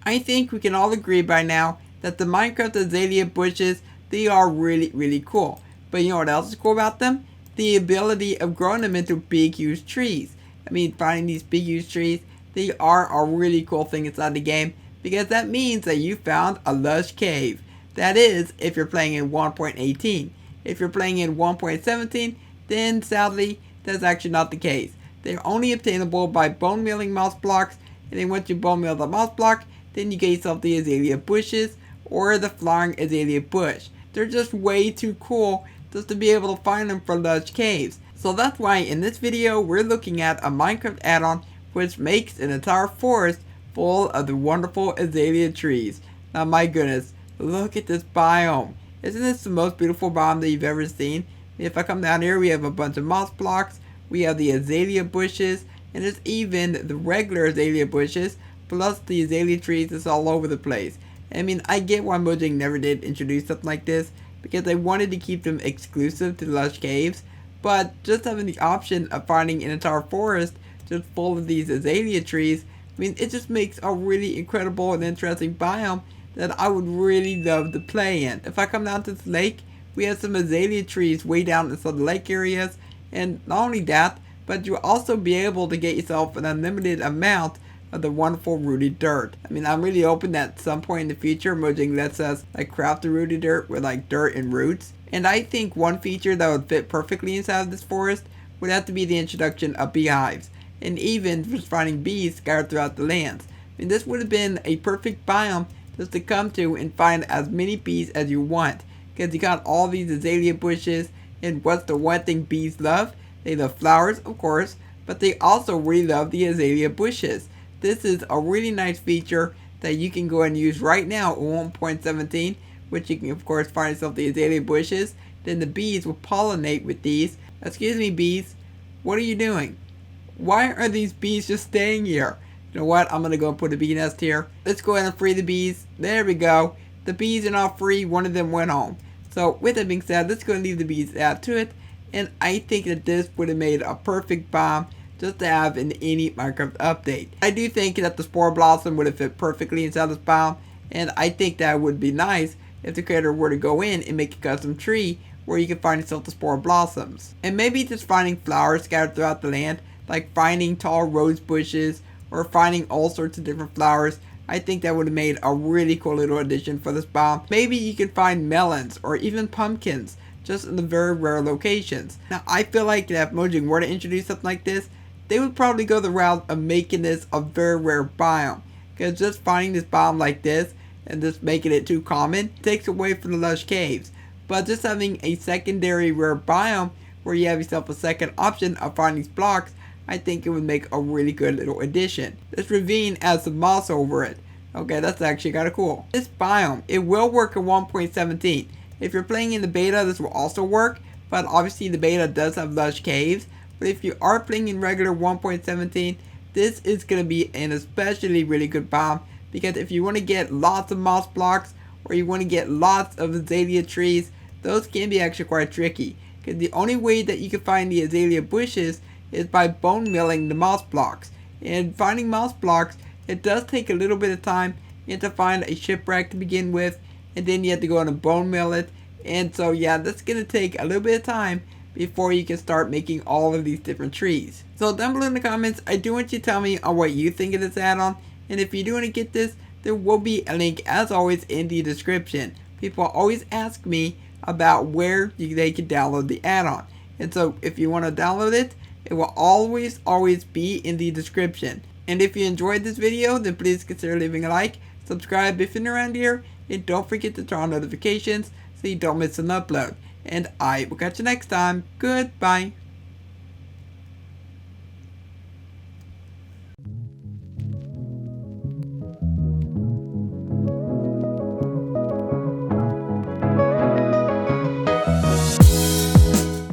I think we can all agree by now that the Minecraft Azalea bushes, they are really cool. But you know what else is cool about them? The ability of growing them into big huge trees. I mean, finding these big huge trees, they are a really cool thing inside the game, because that means that you found a lush cave. That is, if you're playing in 1.18. If you're playing in 1.17, then sadly, that's actually not the case. They're only obtainable by bone milling moss blocks, and then once you bone mill the moss block, then you get yourself the azalea bushes or the flowering azalea bush. They're just way too cool just to be able to find them for lush caves. So that's why in this video we're looking at a Minecraft add-on which makes an entire forest full of the wonderful azalea trees. Now my goodness, look at this biome. Isn't this the most beautiful biome that you've ever seen? If I come down here, we have a bunch of moss blocks, we have the azalea bushes, and there's even the regular azalea bushes, plus the azalea trees is all over the place. I mean, I get why Mojang never did introduce something like this, because they wanted to keep them exclusive to lush caves, but just having the option of finding an entire forest just full of these azalea trees, I mean, it just makes a really incredible and interesting biome that I would really love to play in. If I come down to this lake, we have some azalea trees way down inside the lake areas, and not only that, but you'll also be able to get yourself an unlimited amount of the wonderful rooted dirt. I mean, I'm really hoping that at some point in the future, Mojang lets us craft the rooted dirt with dirt and roots. And I think one feature that would fit perfectly inside of this forest would have to be the introduction of beehives, and even just finding bees scattered throughout the lands. I mean, this would have been a perfect biome just to come to and find as many bees as you want, because you got all these azalea bushes, and what's the one thing bees love? They love flowers, of course, but they also really love the azalea bushes. This is a really nice feature that you can go and use right now in 1.17, which you can of course find yourself the azalea bushes, then the bees will pollinate with these. Excuse me, bees, what are you doing? Why are these bees just staying here? You know what, I'm gonna go and put a bee nest here. Let's go ahead and free the bees. There we go. The bees are now free, one of them went home. So with that being said, let's go and leave the bees out to it. And I think that this would have made a perfect biome just to have in any Minecraft update. I do think that the spore blossom would have fit perfectly inside this biome, and I think that would be nice if the creator were to go in and make a custom tree where you can find yourself the spore blossoms. And maybe just finding flowers scattered throughout the land, like finding tall rose bushes or finding all sorts of different flowers. I think that would have made a really cool little addition for this biome. Maybe you could find melons or even pumpkins just in the very rare locations. Now I feel like that if Mojang were to introduce something like this, they would probably go the route of making this a very rare biome, because just finding this biome like this and just making it too common takes away from the lush caves. But just having a secondary rare biome where you have yourself a second option of finding these blocks, I think it would make a really good little addition. This ravine has some moss over it. Okay, that's actually kind of cool. This biome, it will work in 1.17. If you're playing in the beta, this will also work, but obviously the beta does have lush caves. But if you are playing in regular 1.17, this is going to be an especially really good biome, because if you want to get lots of moss blocks or you want to get lots of azalea trees, those can be actually quite tricky, because the only way that you can find the azalea bushes is by bone milling the moss blocks. And finding moss blocks, it does take a little bit of time. You have to find a shipwreck to begin with, and then you have to go and bone mill it. And so yeah, that's going to take a little bit of time before you can start making all of these different trees. So down below in the comments, I do want you to tell me on what you think of this add-on. And if you do want to get this, there will be a link as always in the description. People always ask me about where they can download the add-on. And so if you want to download it, it will always be in the description. And if you enjoyed this video, then please consider leaving a like, subscribe if you're new around here, and don't forget to turn on notifications so you don't miss an upload. And I will catch you next time. Goodbye.